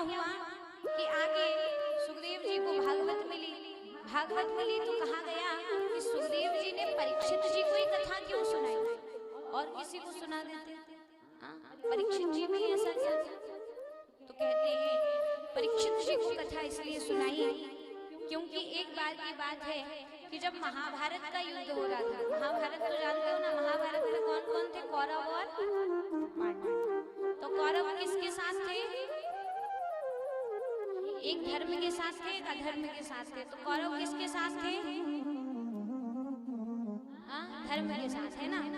हुआ कि आगे सुखदेव जी को भागवत मिली तो कहा गया कि सुखदेव जी ने परीक्षित जी को ही कथा क्यों सुनाई और किसी को सुना देते। परीक्षित जी में ऐसा क्या था? तो कहते हैं परीक्षित जी को कथा इसलिए सुनाई क्योंकि एक बार की बात है कि जब महाभारत का युद्ध हो रहा था, महाभारत तो जानते हो ना, महाभारत में कौन कौन थे? कौरव और पांडव। तो कौरव किसके साथ थे? एक धर्म के साथ थे, एक अधर्म के साथ थे। तो कौरव किसके साथ थे? धर्म के साथ, है ना? है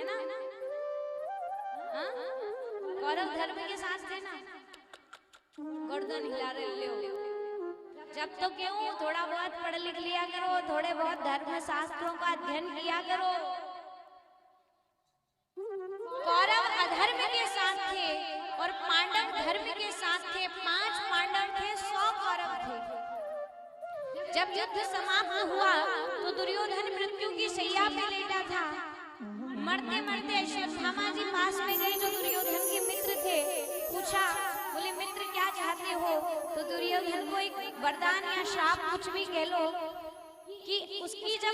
ना? कौरव धर्म के साथ थे ना? गर्दन हिला रहे हो। जब तो क्यों थोड़ा बहुत पढ़ लिख लिया करो, थोड़े बहुत धर्म शास्त्रों का अध्ययन किया करो। कौरव अधर्म के साथ थे और पांडव धर्म के साथ थे। 5 पांडव थे, 100 कौरव थे। जब युद्ध समाप्त हुआ तो दुर्योधन मृत्यु की शैया पे लेटा था। मरते मरते अश्वत्थामा जी पास में गए जो दुर्योधन के मित्र थे। पूछा, बोले मित्र क्या चाहते हो? तो दुर्योधन को एक वरदान या श्राप कुछ भी कह लो कि उसकी जब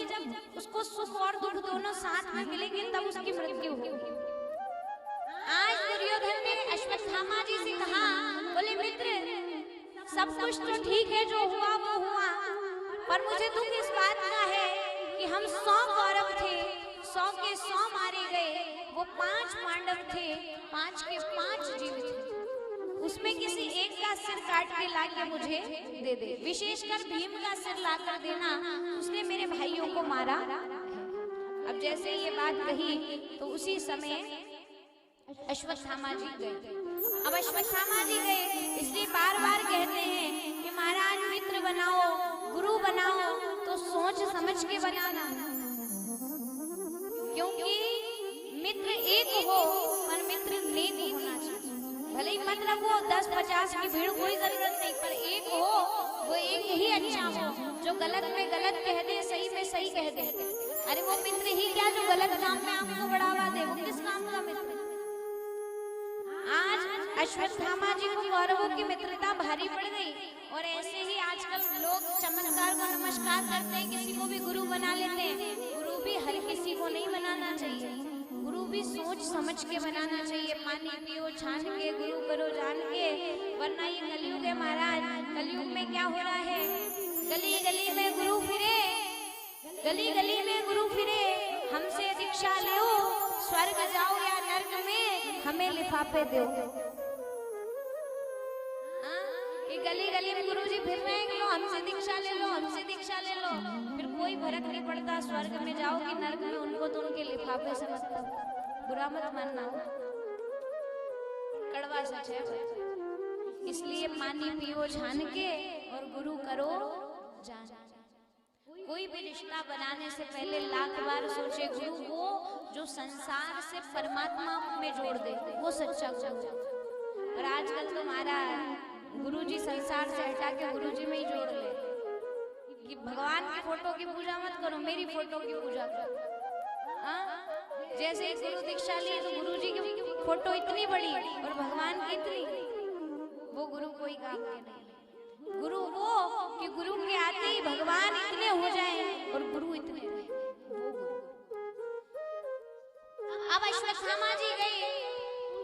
उसको सुख और दुख दोनों साथ में मिलेंगे तब उसकी मृत्यु होगी। आज दुर्योधन ने अश्वत्थामा जी से कहा, बोले मित्र सब कुछ तो ठीक है, जो हुआ वो हुआ, पर मुझे दुख इस बात का है कि हम 100 कौरव थे, 100 के 100 मारे गए। वो 5 पांडव थे, 5 के 5 जीवित थे। उसमें किसी एक का सिर काट के लाके मुझे दे दे। विशेषकर भीम का सिर लाकर देना, उसने मेरे भाइयों को मारा। अब जैसे ये बात कही तो उसी समय अश्वत्थामा जी गए। अब अश्वत्थामा जी गए इसलिए बार बार कहते हैं कि महाराज मित्र बनाओ, गुरु बनाओ तो सोच समझ के बनाना, क्योंकि मित्र एक हो पर मित्र नेक होना चाहिए। भले ही मत रखो 10-50 की भीड़, कोई जरूरत नहीं, पर एक हो, वो एक ही अच्छा हो जो गलत में गलत कह दे, सही में सही कह दे। अरे वो मित्र ही क्या जो गलत काम में आपको बढ़ावा दे, वो किस काम का मित्र? आज अश्वत्थामा जी को कौरवों की मित्रता भारी पड़ गई और ऐसे ही आजकल लोग चमत्कार को नमस्कार करते हैं, किसी को भी गुरु बना लेते हैं। गुरु भी हर किसी को नहीं बनाना चाहिए, गुरु भी सोच समझ के बनाना चाहिए। पानी पियो छान के, गुरु करो जान के, वरना ये कलयुग है महाराज। कलयुग में क्या हो रहा है? गली गली में गुरु फिरे, गली गली में गुरु फिरे, हमसे दीक्षा लो, स्वर्ग जाओ या नर्क में हमें लिफाफे दो। ये गली गली में गुरु जी फिर रहे हैं, लो हमसे दीक्षा ले लो, हमसे दीक्षा ले लो, फिर कोई फर्क नहीं पड़ता स्वर्ग में जाओ कि नर्क में, उनको तो उनके लिफाफे से मतलब। बुरा मत मानना, कड़वा सच है। इसलिए पानी पियो छान के और गुरु करो जान। कोई भी रिश्ता बनाने से पहले लाख बार सोचे। गुरु वो जो संसार से परमात्मा में जोड़ दे, वो सच्चा गुरु। और आजकल तो हमारा गुरु जी संसार से हटा के गुरु जी में ही जोड़ ले कि भगवान की फोटो की पूजा मत करो, मेरी फोटो की पूजा करो। जैसे गुरु दीक्षा ली तो गुरु जी की फोटो इतनी बड़ी और भगवान की इतनी, वो गुरु कोई काम के नहीं। गुरु वो कि गुरु के आते ही भगवान इतने हो जाए और गुरु इतने रहे, वो गुरु। अब अश्वत्थामा जी गए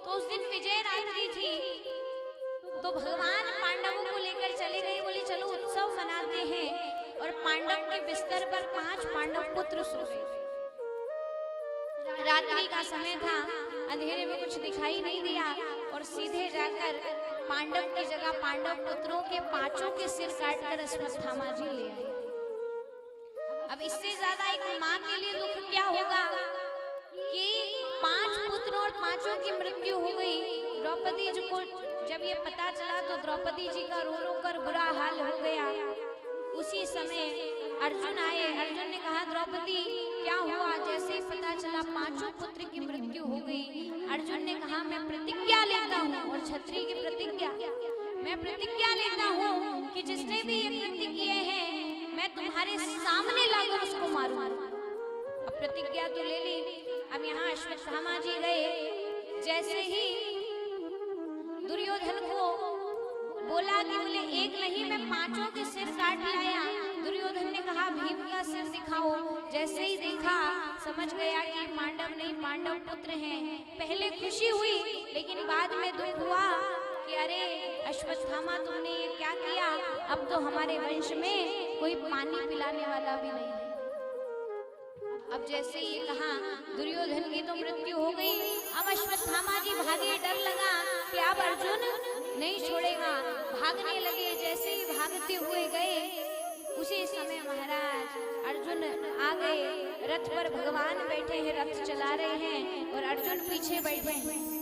तो उस दिन विजय रात्रि थी, तो भगवान पांडवों को लेकर चले गए। बोले चलो उत्सव मनाते हैं। और पांडव के बिस्तर पर 5 पांडव पुत्र सो गए। रात्रि का समय था, अंधेरे में कुछ दिखाई नहीं दिया और सीधे जाकर पांडव की जगह पांडव पुत्रों के 5 के सिर काटकर अश्वत्थामा जी ले आए। अब इससे ज्यादा एक माँ के लिए दुख क्या होगा कि 5 पुत्रों और 5 की मृत्यु हो गई। द्रौपदी जी को जब ये पता चला तो द्रौपदी जी का रो रो कर बुरा हाल हो गया। उसी समय अर्जुन आए। अर्जुन ने कहा द्रौपदी क्या हुआ? जैसे ही पता चला 5 पुत्र की मृत्यु हो गई, अर्जुन ने कहा मैं प्रतिज्ञा लेता हूँ, और क्षत्रिय की प्रतिज्ञा, मैं प्रतिज्ञा लेता हूँ कि जिसने भी ये कृत्य किए हैं मैं तुम्हारे सामने लाकर उसको मारूंगा। अब प्रतिज्ञा तो ले ली। अब यहाँ अश्वत्थामा जी गए, जैसे ही दुर्योधन को एक नहीं मैं पांचों के सिर काट लाया। दुर्योधन ने कहा भीम का सिर दिखाओ। जैसे ही देखा समझ गया कि पांडव नहीं पांडव पुत्र हैं। पहले खुशी हुई लेकिन बाद में दुख हुआ कि अरे अश्वत्थामा तुमने ये क्या किया, अब तो हमारे वंश में कोई पानी पिलाने वाला भी नहीं है। अब जैसे ये कहा दुर्योधन की तो मृत्यु हो गई। अब अश्वत्थामा जी भागे, डर लगा कि अब अर्जुन नहीं छोड़ेगा। भागने लगे, जैसे ही भागते हुए गए उसी समय महाराज अर्जुन आ गए। रथ पर भगवान बैठे हैं, रथ चला रहे हैं और अर्जुन पीछे बैठे हैं।